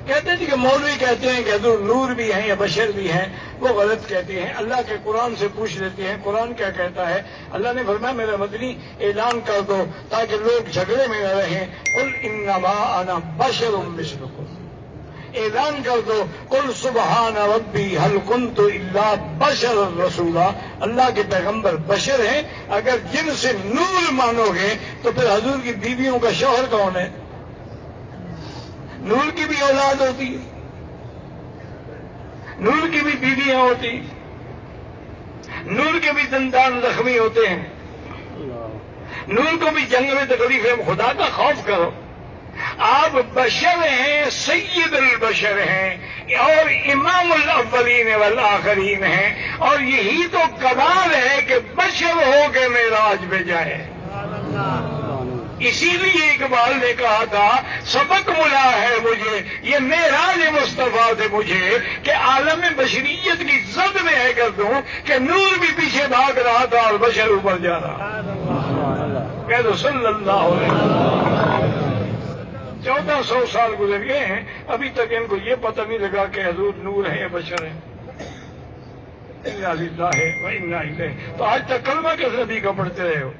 کہتے ہیں کہ مولوی کہتے ہیں کہ حضور نور بھی ہیں یا بشر بھی ہیں، وہ غلط کہتے ہیں۔ اللہ کے قرآن سے پوچھ لیتے ہیں قرآن کیا کہتا ہے۔ اللہ نے فرمایا میرا مدنی اعلان کر دو تاکہ لوگ جھگڑے میں نہ رہیں، قل انما انا بشر مثلکم، اعلان کر دو قل سبحان ربی هل کنت الا بشر رسولا، اللہ کے پیغمبر بشر ہیں، اگر جن سے نور مانو گے تو پھر حضور کی بیویوں کا شوہر کون ہے؟ نور کی بھی اولاد ہوتی ہے، نور کی بھی بیویاں ہوتی، نور کے بھی دندان زخمی ہوتے ہیں، نور کو بھی جنگ میں تکلیف ہے۔ خدا کا خوف کرو، آپ بشر ہیں، سید البشر ہیں اور امام الاولین والآخرین ہیں، اور یہی تو کمال ہے کہ بشر ہو کے معراج میں جائے۔ اسی لیے اقبال نے کہا تھا سبق ملا ہے مجھے یہ معراج مصطفیٰ سے مجھے کہ عالم بشریت کی زد میں ہے کر دوں کہ نور بھی پیچھے بھاگ رہا تھا اور بشر اوپر جا رہا۔ کہہ دو صلی اللہ علیہ وسلم۔ 1400 سال گزر گئے ہیں، ابھی تک ان کو یہ پتہ نہیں لگا کہ حضور نور ہے یا بشر ہے۔ انا للہ و انا الیہ۔ تو آج تک کلمہ کس نبی کا پڑھتے رہے ہو؟